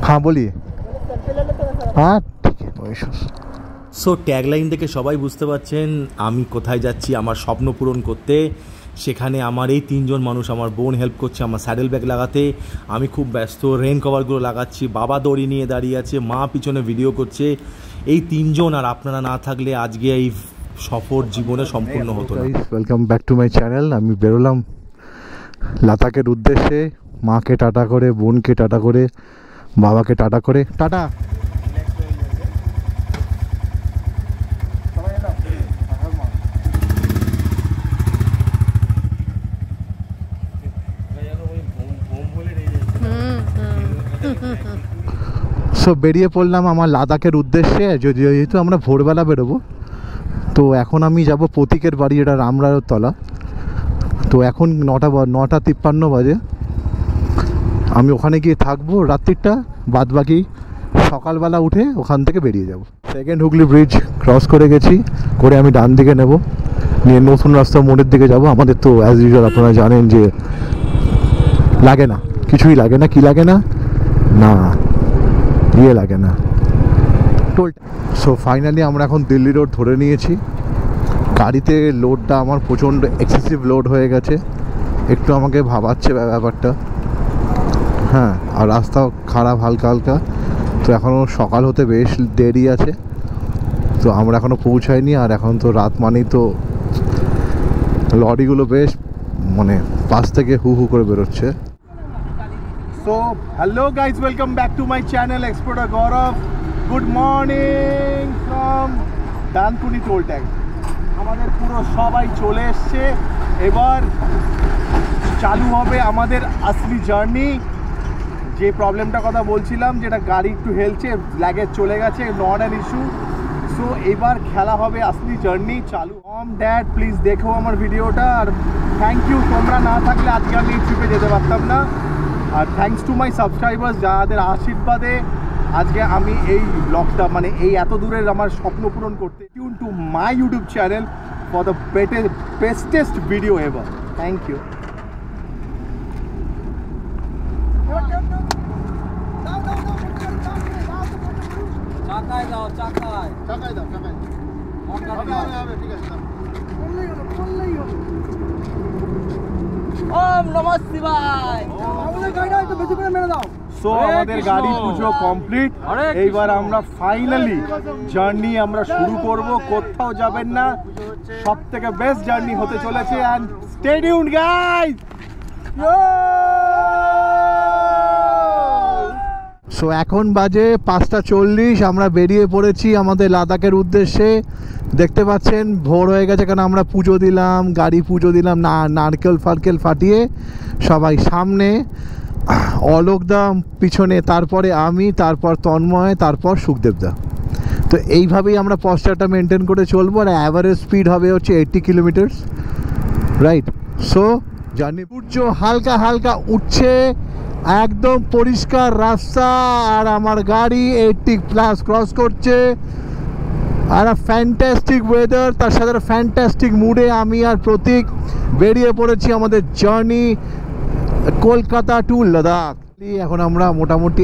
हाँ बोलिए। हाँ ठीक है, नो इश्यूज। সো ট্যাগলাইন দেখে সবাই বুঝতে পারছেন আমি কোথায় যাচ্ছি আমার স্বপ্ন পূরণ করতে। সেখানে আমার এই তিনজন মানুষ, আমার বোন হেল্প করছে আমার স্যাডেল ব্যাগ লাগাতে, আমি খুব ব্যস্ত রেন কভারগুলো লাগাচ্ছি, বাবা দড়ি নিয়ে দাঁড়িয়ে আছে, মা পিছনে ভিডিও করছে। এই তিনজন আর আপনারা না থাকলে আজকে এই সফর জীবনে সম্পূর্ণ হতো না। Welcome back to my channel. আমি বেরোলাম লাদাখের উদ্দেশ্যে, মাকে টাটা করে, বোনকে টাটা করে, বাবাকে টাটা করে। টাটা। সো বেরিয়ে পড়লাম আমার লাদাখের উদ্দেশ্যে। যেহেতু আমরা ভোরবেলা বেরোবো, তো এখন আমি যাব প্রতীকের বাড়ি, এটা রামরায়ের তলা। তো এখন 9:53 বাজে। আমি ওখানে গিয়ে থাকবো রাত্রিটা, বাদ বাকি সকালবেলা উঠে ওখান থেকে বেরিয়ে যাব। সেকেন্ড হুগলি ব্রিজ ক্রস করে গেছি, করে আমি ডান দিকে নেব, নিয়ে নতুন রাস্তা মোড়ের দিকে যাব। আমাদের তো অ্যাজ ইউজুয়াল আপনারা জানেন যে লাগে না, কিছুই লাগে না। কি লাগে না? না ইয়ে লাগে না, টোল। সো ফাইনালি আমরা এখন দিল্লি রোড ধরে নিয়েছি। গাড়িতে লোডটা আমার প্রচণ্ড এক্সেসিভ লোড হয়ে গেছে, একটু আমাকে ভাবাচ্ছে ব্যাপারটা। হ্যাঁ, আর রাস্তাও খারাপ হালকা হালকা। তো এখনও সকাল হতে বেশ দেরি আছে, তো আমরা এখনও পৌঁছাইনি। আর এখন তো রাত মানেই তো লরিগুলো বেশ মানে পাশ থেকে হু হু করে বেরোচ্ছে। So hello guys, welcome back to my channel Explorer Gaurav. Good morning from Dankuni toll tag. আমাদের পুরো সবাই চলে এসছে, এবার চালু হবে আমাদের আসলি জার্নি। যে প্রবলেমটা কথা বলছিলাম, যেটা গাড়ি একটু হেলছে, লাগেজ চলে গেছে, নট অ্যান ইস্যু। সো এবার খেলা হবে আসলি জার্নি চালু। ড্যাড প্লিজ দেখো আমার ভিডিওটা, আর থ্যাংক ইউ, তোমরা না থাকলে আজকে আমি এই ট্রিপে যেতে পারতাম না। আর থ্যাঙ্কস টু মাই সাবস্ক্রাইবার্স, যাদের আশীর্বাদে আজকে আমি এই ব্লগটা মানে এই এত দূরের আমার স্বপ্ন পূরণ করতে। Tune to my YouTube channel for the bestest video ever. Thank you. So আমাদের গাড়ি পুজো কমপ্লিট, এইবার আমরা ফাইনালি জার্নি আমরা শুরু করব। কোথাও যাবেন না, সব থেকে বেস্ট জার্নি হতে চলেছে। And stay tuned guys. So এখন বাজে 5:40, আমরা বেরিয়ে পড়েছি আমাদের লাদাখের উদ্দেশ্যে। দেখতে পাচ্ছেন ভোর হয়ে গেছে, কারণ আমরা পুজো দিলাম, গাড়ি পুজো দিলাম, নারকেল ফারকেল ফাটিয়ে সবাই সামনে, অলোকদা পিছনে, তারপরে আমি, তারপর তন্ময়, তারপর সুখদেবদা। তো এইভাবেই আমরা পশ্চারটা মেনটেন করে চলবো। আর অ্যাভারেজ স্পিড হবে হচ্ছে 80 কিলোমিটার, রাইট? সো জার্নি, সূর্য হালকা হালকা উঠছে, একদম পরিষ্কার রাস্তা, আর আমার গাড়ি 80+ ক্রস করছে। আর ফ্যান্টাস্টিক ওয়েদার, তার সাথে ফ্যান্টাস্টিক মুডে আমি আর প্রতীক বেরিয়ে পড়েছি আমাদের জার্নি কলকাতা টু লাদাখ। এখন আমরা মোটামুটি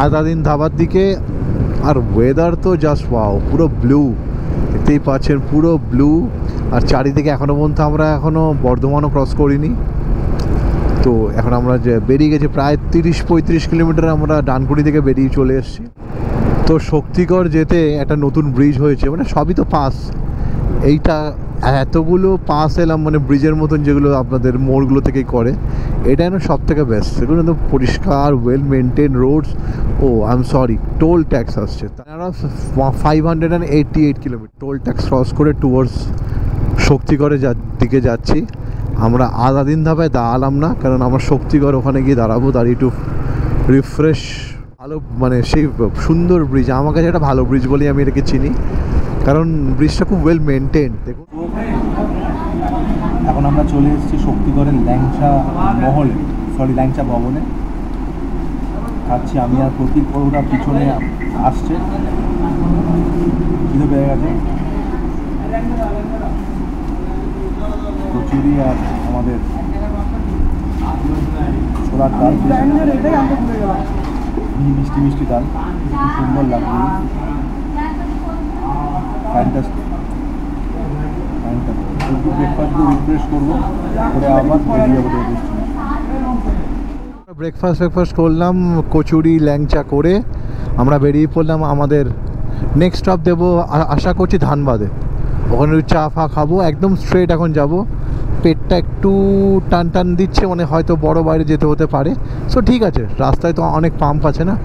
আদাদিন ধাবার দিকে। আর ওয়েদার তো জাস্ট ওয়াও, পুরো ব্লু, দেখতেই পাচ্ছেন পুরো ব্লু। আর চারিদিকে এখনও পর্যন্ত আমরা এখনও বর্ধমানও ক্রস করিনি। তো এখন আমরা যে বেরিয়ে গেছি প্রায় 30-35 কিলোমিটার, আমরা ডানকুনি থেকে বেরিয়ে চলে এসেছি। তো শক্তিগড় যেতে একটা নতুন ব্রিজ হয়েছে, মানে সবই তো পাস। এইটা এতগুলো পাস এলাম, মানে ব্রিজের মতন যেগুলো আপনাদের মোড়গুলো থেকেই করে, এটা যেন সব থেকে বেস্ট। সেগুলো একদম পরিষ্কার, well maintain roads. Oh I am sorry, toll tax আসছে 588 কিলোমিটার টোল ট্যাক্স ক্রস করে টুয়ার্ডস শক্তিগড়ের দিকে যাচ্ছি। আমরা আদাদিন ধাবায় দাঁড়ালাম না, কারণ আমরা শক্তিগড় ওখানে গিয়ে দাঁড়াবো, দাঁড়িয়ে একটু রিফ্রেশ। ভালো মানে সেই সুন্দর ব্রিজ, আমার কাছে একটা ভালো ব্রিজ বলেই আমি এটাকে চিনি, কারণ ব্রিজটা খুব ওয়েল মেনটেন। দেখুন এখন আমরা চলে এসেছি শক্তিগড়ের ল্যাংচা ভবনে। খাচ্ছি আমি আর প্রতীক, ওরা পিছনে আসছে, খিদে পেয়ে গেছে। কচুরি আর আমাদের ছোলার ডাল, মিষ্টি মিষ্টি ডাল, সুন্দর লাগবে। ফ্যান্টাস্টিক, ব্রেকফাস্ট দিয়ে রিফ্রেশ করবো, করে আবার বেরিয়ে যাবো ডেস্টিনেশন। ব্রেকফাস্ট করলাম, কচুরি ল্যাংচা করে আমরা বেরিয়ে পড়লাম। আমাদের নেক্সট স্টপ দেবো আশা করছি ধানবাদে। ওখানে চা ফা খাবো, একদম স্ট্রেট এখন যাব। পেটটা একটু টান টান দিচ্ছে, মানে হয়তো বড় বাইরে যেতে হতে পারে। সো ঠিক আছে, রাস্তায় তো অনেক পাম্প আছে না।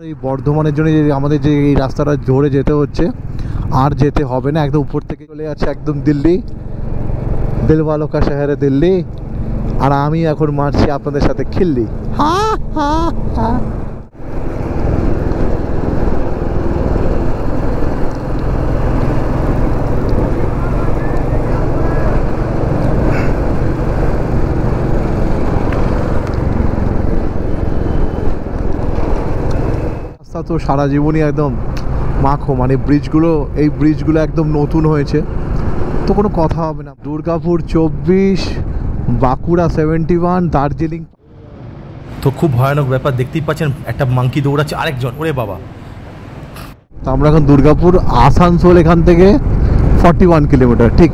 এই বর্ধমানের জন্য যে আমাদের যে এই রাস্তাটা ধরে যেতে হচ্ছে, আর যেতে হবে না, একদম উপর থেকে চলে যাচ্ছে একদম দিল্লি, দিলওয়ালো কা শহরে দিল্লি। আর আমি এখন মারছি আপনাদের সাথে খিল্লি। হা হা হা। রাস্তা তো সারা জীবনই একদম মাখো, মানে এই ব্রিজগুলো একদম নতুন হয়েছে, তো কোনো কথা হবে না। দুর্গাপুর 24, বাঁকুড়া 71, দার্জিলিং। তো খুব ভয়ানক ব্যাপার, দেখতেই পাচ্ছেন একটা মাংকি দৌড়াচ্ছে, আরেকজন, ওরে বাবা। তো আমরা এখন দুর্গাপুর, আসানসোল এখান থেকে 41 কিলোমিটার, ঠিক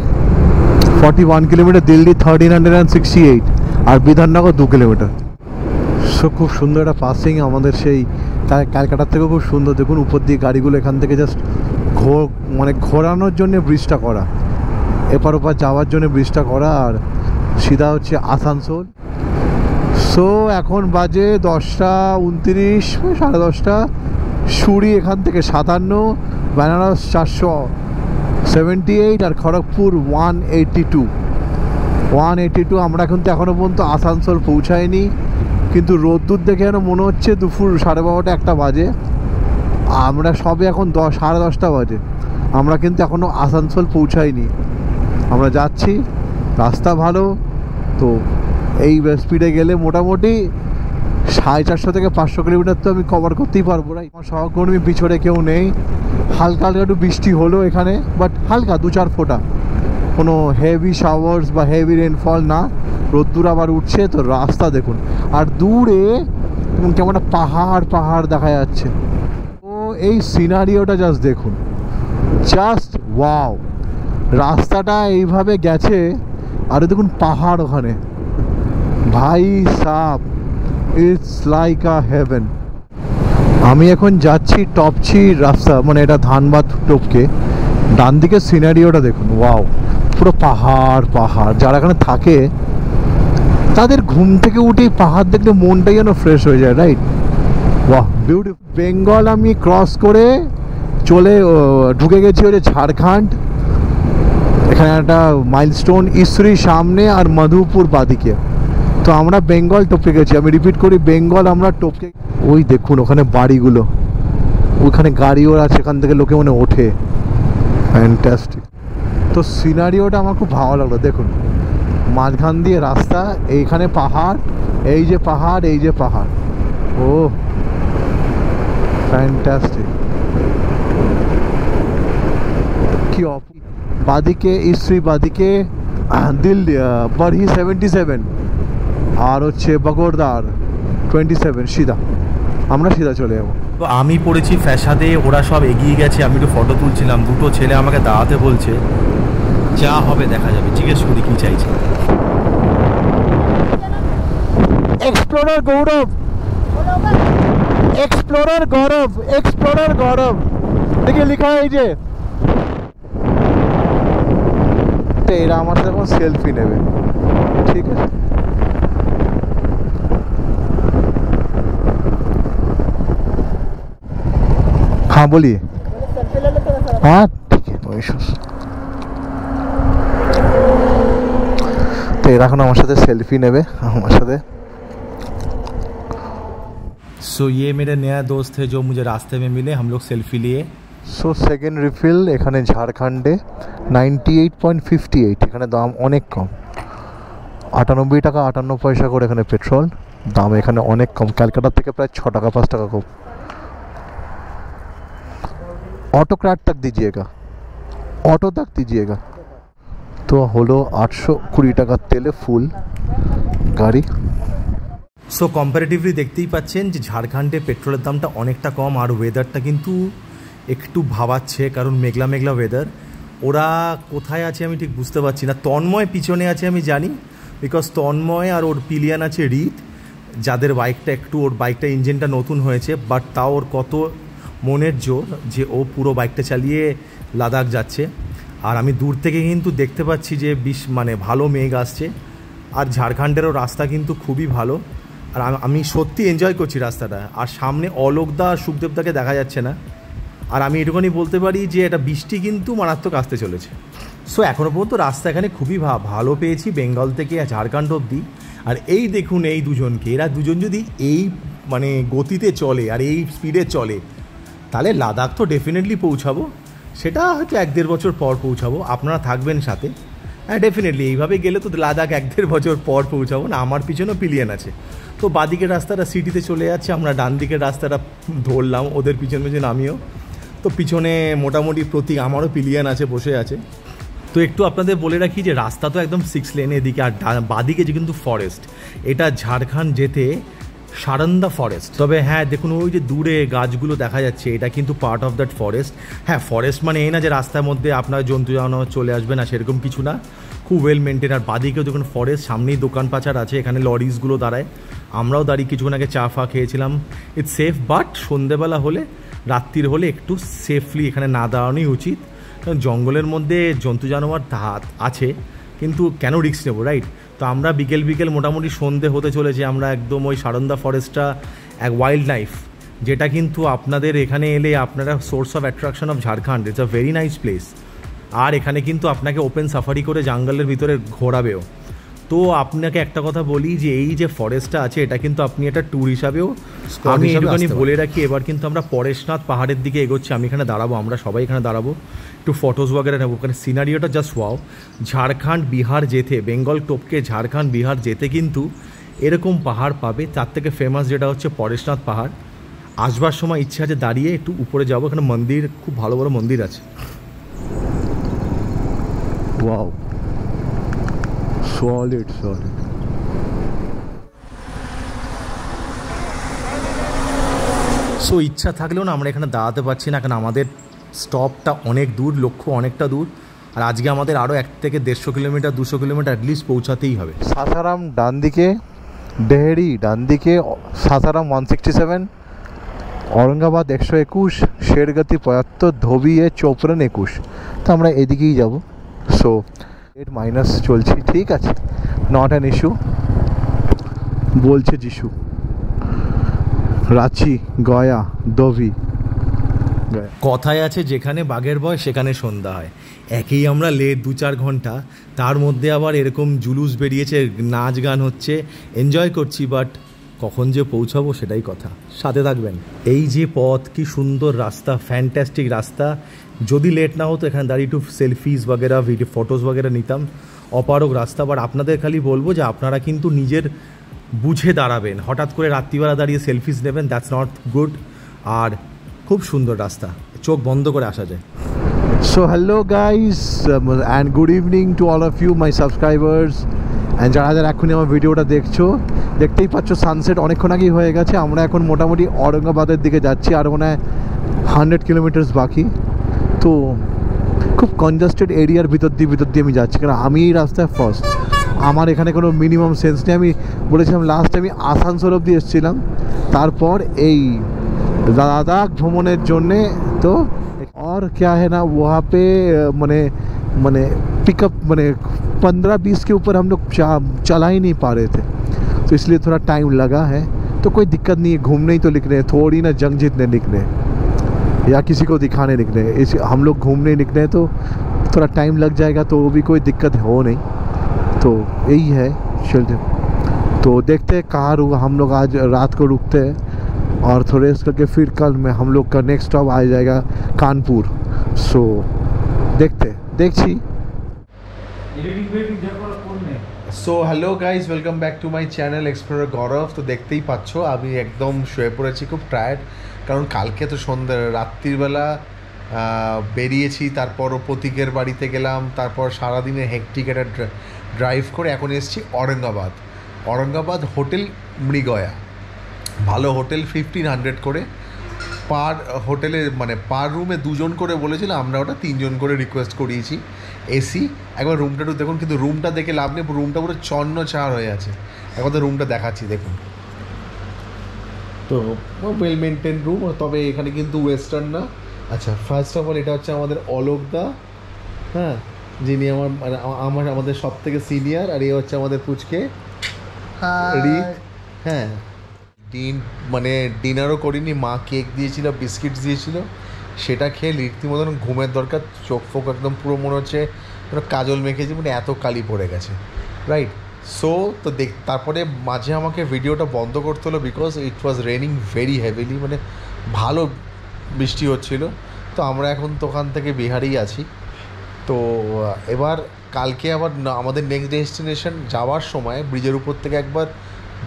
41 কিলোমিটার। দিল্লি 1368, আর বিধাননগর 2 কিলোমিটার। সো খুব সুন্দর একটা পাসিং আমাদের, সেই ক্যালকাটার থেকেও খুব সুন্দর। দেখুন উপর দিয়ে গাড়িগুলো এখান থেকে জাস্ট মানে ঘোরানোর জন্য ব্রিজটা করা, এপার ওপার যাওয়ার জন্য ব্রিজটা করা, আর সিধা হচ্ছে আসানসোল। সো এখন বাজে 10:29, 10:30। সুরি এখান থেকে 57, বেনারস 478, আর খড়গপুর 182। আমরা কিন্তু এখনও পর্যন্ত আসানসোল পৌঁছায়নি, কিন্তু রোদ্দুর দেখে যেন মনে হচ্ছে দুপুর 12:30 1টা বাজে। আমরা সবে এখন 10:30 বাজে, আমরা কিন্তু এখনও আসানসোল পৌঁছাইনি। আমরা যাচ্ছি, রাস্তা ভালো তো, এই স্পিডে গেলে মোটামুটি 450 থেকে 500 কিলোমিটার তো আমি কভার করতেই পারবো। আমার সহকর্মী পিছনে কেউ নেই। হালকা হালকা একটু বৃষ্টি হলো এখানে, বাট হালকা 2-4 ফোঁটা, কোনো হেভি শাওয়ার্স বা হেভি রেনফল না। রোদ্দুর আবার উঠছে, তো রাস্তা দেখুন, আর দূরে কেমন একটা পাহাড় দেখা যাচ্ছে। তো এই সিনারিওটা জাস্ট দেখুন, জাস্ট ওয়াও। রাস্তাটা এইভাবে গেছে, আর দেখুন পাহাড় ওখানে, ভাই sub, it's like a haven. আমি এখন যাচ্ছি টপচি রাস্তা, মানে এটা ধানবাদ টপকে। ডান দিকে সিনারিওটা দেখুন, ওয়াও, পুরো পাহাড়। যারা এখানে থাকে তাদের ঘুম থেকে উঠেই পাহাড় দেখলে মনটাই যেন ফ্রেশ হয়ে যায়, রাইট? বাহ, বিউটিফুল। বেঙ্গল আমি ক্রস করে ঢুকে গেছি হচ্ছে ঝাড়খণ্ড। এখানে একটা মাইলস্টোন, ইসরি সামনে আর মধুপুর বাদিকে। তো আমরা বেঙ্গল টপকে গেছি। আমি রিপিট করি, বেঙ্গল আমরা টপকে। ওই দেখুন ওখানে বাড়িগুলো, ওইখানে গাড়িও আছে, এখান থেকে লোকে মানে ওঠে। ফ্যান্টাস্টিক। তো সিনারিওটা আমার খুব ভালো লাগলো। দেখুন মাঝখান দিয়ে রাস্তা, এইখানে পাহাড়, এই যে পাহাড়। ও ফ্যান্টাস্টিক। কি বাদিকে ইসরি, বাদিকে দিল্লি বারহি 77, আর হচ্ছে বগোরদার 27। আমরা সিধা চলে যাবো। তো আমি পড়েছি ফ্যাসাদে, ওরা সব এগিয়ে গেছে, আমি একটু ফটো তুলছিলাম। দুটো ছেলে আমাকে দাঁড়াতে বলছে, যা হবে দেখা যাবে। জিজ্ঞেস করি কি চাইছে। এক্সপ্লোরার গৌরব দেখে লেখা এই যে, এরা আমার সাথে এখন সেলফি নেবে, ঠিক আছে? हाँ बोलिए। हाँ ठीक है, नो इश्यूज। तो এরা এখন আমার সাথে সেলফি নেবে আমার সাথে। सो ये मेरे नया दोस्त है जो मुझे रास्ते में मिले, हम लोग सेल्फी लिए। সো সেকেন্ড রিফিল এখানে ঝাড়খণ্ডে 98.58। এখানে দাম অনেক কম, 98 টাকা 58 পয়সা করে এখানে পেট্রোল দাম। এখানে অনেক কম, ক্যালকাটার থেকে প্রায় 6 টাকা 5 টাকা কম। ऑटो क्रैट तक दीजिएगा, ऑटो तक दीजिएगा। तो हलो 820 টাকার তেলে ফুল গাড়ি। সো কম্পারেটিভলি দেখতেই পাচ্ছেন যে ঝাড়খণ্ডে পেট্রোলের দামটা অনেকটা কম, আর ওয়েদারটা কিন্তু একটু ভাবাচ্ছে, কারণ মেঘলা মেঘলা ওয়েদার। ওরা কোথায় আছে আমি ঠিক বুঝতে পারছি না। তন্ময় পিছনে আছে আমি জানি, বিকজ তন্ময় আর ওর পিলিয়ান আছে রিত, যাদের বাইকটা ওর বাইকটা ইঞ্জিনটা নতুন হয়েছে, বাট তাও ওর কত মনের জোর যে ও পুরো বাইকটা চালিয়ে লাদাখ যাচ্ছে। আর আমি দূর থেকে কিন্তু দেখতে পাচ্ছি যে ভালো মেঘ আসছে, আর ঝাড়খণ্ডেরও রাস্তা কিন্তু খুবই ভালো, আর আমি সত্যি এনজয় করছি রাস্তাটা। আর সামনে অলোকদা আর সুখদেবদাকে দেখা যাচ্ছে না, আর আমি এটুকুনি বলতে পারি যে এটা বৃষ্টি কিন্তু মারাত্মক আসতে চলেছে। সো এখনও পর্যন্ত রাস্তা এখানে খুবই ভালো পেয়েছি, বেঙ্গল থেকে ঝাড়খণ্ড অবধি। আর এই দেখুন এই দুজনকে, এরা দুজন যদি এই গতিতে চলে আর এই স্পিডে চলে, তাহলে লাদাখ তো ডেফিনেটলি পৌঁছাবো। সেটা হয়তো 1-1.5 বছর পর পৌঁছাবো, আপনারা থাকবেন সাথে। হ্যাঁ ডেফিনেটলি এইভাবে গেলে তো লাদাখ 1-1.5 বছর পর পৌঁছাবো না। আমার পিছনেও পিলিয়ান আছে, তো বাদিকের রাস্তাটা সিটিতে চলে যাচ্ছে, আমরা ডান দিকের রাস্তাটা ধরলাম, ওদের পিছন পিছন আমিও। তো পিছনে মোটামুটি প্রতীক আমারও পিলিয়ান আছে, বসে আছে। তো একটু আপনাদের বলে রাখি যে রাস্তা তো একদম 6 লেনে এদিকে, আর বাদিকে যে কিন্তু ফরেস্ট, এটা ঝাড়খণ্ড যেতে সারন্দা ফরেস্ট। তবে হ্যাঁ দেখুন ওই যে দূরে গাছগুলো দেখা যাচ্ছে, এটা কিন্তু পার্ট অফ দ্যাট ফরেস্ট। হ্যাঁ ফরেস্ট এই না যে রাস্তার মধ্যে আপনার জন্তু জানোয়ার চলে আসবে না, সেরকম কিছু না, খুব ওয়েল মেনটেন। আর বাদিকেও দেখুন ফরেস্ট, সামনেই দোকান পাচার আছে, এখানে লরিসগুলো দাঁড়ায়, আমরাও দাঁড়িয়ে কিছুক্ষণ আগে চা ফা খেয়েছিলাম। ইটস সেফ, বাট সন্ধেবেলা হলে রাত্রির হলে একটু সেফলি এখানে না দাঁড়ানোই উচিত, কারণ জঙ্গলের মধ্যে জন্তু জানোয়ার আছে, কিন্তু কেন রিস্ক নেবো, রাইট? তো আমরা বিকেল মোটামুটি সন্ধে হতে চলেছে, আমরা একদম ওই সারন্দা ফরেস্টটা এক ওয়াইল্ড লাইফ, যেটা কিন্তু আপনাদের এখানে এলে আপনারা source of attraction of Jharkhand. It's a very nice place. আর এখানে কিন্তু আপনাকে ওপেন সাফারি করে জঙ্গলের ভিতরে ঘোরাবেও। তো আপনাকে একটা কথা বলি যে এই যে ফরেস্টটা আছে, এটা কিন্তু আপনি একটা ট্যুর হিসাবেও, আমি একটুখানি বলে রাখি, এবার কিন্তু আমরা পরেশনাথ পাহাড়ের দিকে এগোচ্ছি। আমি এখানে দাঁড়াবো, আমরা সবাই এখানে দাঁড়াবো, একটু ফটোস ওয়াগেরা নেবো, ওখানে সিনারিওটা জাস্ট ওয়াও। ঝাড়খণ্ড বিহার যেতে, বেঙ্গল টপকে ঝাড়খণ্ড বিহার যেতে কিন্তু এরকম পাহাড় পাবে। তার থেকে ফেমাস যেটা হচ্ছে পরেশনাথ পাহাড়। আসবার সময় ইচ্ছা আছে দাঁড়িয়ে একটু উপরে যাবো, এখানে মন্দির, খুব ভালো বড় মন্দির আছে। Wow, solid. সো ইচ্ছা থাকলেও না আমরা এখানে দাঁড়াতে পারছি না, কারণ আমাদের স্টপটা অনেক দূর, লক্ষ্য অনেকটা দূর, আর আজকে আমাদের আরও 1 থেকে 150 কিলোমিটার 200 কিলোমিটার অ্যাটলিস্ট পৌঁছাতেই হবে। সাসারাম ডান দিকে, ডেহরি ডান দিকে, সাসারাম 167, औरंगाबाद 121, शेरगति 75, धोबी 54 21। তো আমরা এদিকেই যাব। সো মাইনাস চলছি, ঠিক আছে, নট অ্যান ইস্যু বলছে যিশু। রাঁচি, গয়া, ধোবি। কথায় আছে যেখানে বাঘের ভয় সেখানে সন্ধ্যা হয়। একেই আমরা লেট 2-4 ঘন্টা, তার মধ্যে আবার এরকম জুলুস বেরিয়েছে, নাচ গান হচ্ছে, এনজয় করছি, বাট কখন যে পৌঁছাবো সেটাই কথা। সাথে থাকবেন। এই যে পথ, কি সুন্দর রাস্তা, ফ্যান্টাস্টিক রাস্তা। যদি লেট না হতো এখানে দাঁড়িয়ে একটু সেলফিজ বাগেরা, ভিডিও ফটোস বাগেরা নিতাম। অপারক রাস্তা, বাট আপনাদের খালি বলবো যে আপনারা কিন্তু নিজের বুঝে দাঁড়াবেন, হঠাৎ করে রাত্রিবেলা দাঁড়িয়ে সেলফিজ নেবেন, দ্যাটস নট গুড। আর খুব সুন্দর রাস্তা, চোখ বন্ধ করে আসা যায়। So hello guys and good evening to all of you my subscribers, and যারা এখনই আমার ভিডিওটা দেখতেই পাচ্ছ সানসেট অনেকক্ষণ আগেই হয়ে গেছে। আমরা এখন মোটামুটি औरंगाबाদের দিকে যাচ্ছি, আর মনে হয় 100 কিলোমিটার্স বাকি। তো খুব কনজাস্টেড এরিয়ার ভিতর দিয়ে আমি যাচ্ছি, কারণ আমি এই রাস্তায় ফার্স্ট, আমার এখানে কোনো মিনিমাম সেন্স নেই। আমি বলেছিলাম লাস্ট আমি আসানসোল অবধি এসেছিলাম, তারপর এই লাদাখ ভ্রমণের জন্যে। তো और क्या है ना वहाँ पे मने पिकअप 15-20 के ऊपर हम लोग चला ही नहीं पा रहे थे, तो इसलिए थोड़ा टाइम लगा है। तो कोई दिक्कत नहीं है, घूमने ही तो निकले हैं, थोड़ी ना जंग जीतने निकले या किसी को दिखाने निकले। हम लोग घूमने निकले हैं, तो थोड़ा टाइम लग जाएगा, तो वो भी कोई दिक्कत हो नहीं। तो यही है, चलते। तो देखते हैं कहाँ हम लोग आज रात को रुकते हैं, और थोड़े करके फिर कल में हम लोग का नेक्स्ट स्टॉप आ जाएगा कानपुर। सो देखছি। So hello guys, welcome back to my channel explorer Gaurav. তো দেখতেই পাচ্ছ আমি একদম শুয়ে পড়েছি, খুব টায়ার্ড, কারণ কালকে তো রাত্রিবেলা বেরিয়েছি, তারপরও প্রতীকের বাড়িতে গেলাম, তারপর সারাদিনে হেক্টিক একটা ড্রাইভ করে এখন এসেছি औरंगाबाद। औरंगाबाद হোটেল মৃগয়া, ভালো হোটেল, 1500 করে পার হোটেলে, মানে পার রুমে 2 জন করে বলেছিল, আমরা ওটা 3 জন করে রিকোয়েস্ট করিয়েছি। এসি, একবার রুমটা একটু দেখুন, কিন্তু রুমটা দেখে লাভ নেই, রুমটা পুরো চন্ন চার হয়ে আছে। এখন তো রুমটা দেখাচ্ছি দেখুন, তো ওয়েল মেনটেন রুম, তবে এখানে কিন্তু ওয়েস্টার্ন না। আচ্ছা, ফার্স্ট অফ অল এটা হচ্ছে আমাদের অলোকদা, হ্যাঁ, যিনি আমাদের সব থেকে সিনিয়র, আর এ হচ্ছে আমাদের পুচকে রিক। হ্যাঁ, মানে ডিনারও করিনি, মা কেক দিয়েছিল, বিস্কিট দিয়েছিল, সেটা খেয়ে রীতিমতন ঘুমের দরকার, চোখ ফোক একদম পুরো মনে হচ্ছে কাজল মেখেছি, মানে এত কালি পড়ে গেছে, রাইট। সো তো তারপরে মাঝে আমাকে ভিডিওটা বন্ধ করতে হলো, because it was raining very heavily, মানে ভালো বৃষ্টি হচ্ছিলো। তো আমরা এখন তো ওখান থেকে বিহারেই আছি। তো এবার কালকে আবার আমাদের নেক্সট ডেস্টিনেশন যাওয়ার সময় ব্রিজের উপর থেকে একবার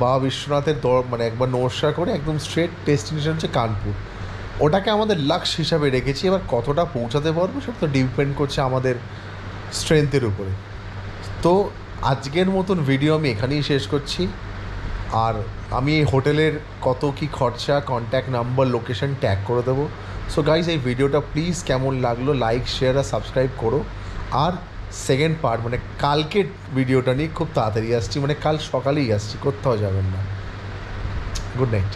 বাবা বিশ্বনাথের মানে একবার নমস্কার করে একদম স্ট্রেট ডেস্টিনেশন হচ্ছে কানপুর। ওটাকে আমাদের লাক্স হিসাবে রেখেছি, এবার কতটা পৌঁছাতে পারবো সেটা তো ডিপেন্ড করছে আমাদের স্ট্রেংথের উপরে। তো আজকের মতন ভিডিও আমি এখানেই শেষ করছি। আর আমি এই হোটেলের কত কী খরচা, কন্ট্যাক্ট নাম্বার, লোকেশন ট্যাগ করে দেবো। সো গাইজ, এই ভিডিওটা প্লিজ কেমন লাগলো লাইক, শেয়ার আর সাবস্ক্রাইব করো। আর সেকেন্ড পার্ট মানে কালকের ভিডিওটা নিয়ে খুব তাড়াতাড়ি আসছি, মানে কাল সকালেই আসছি, কোথাও যাবেন না। Good night.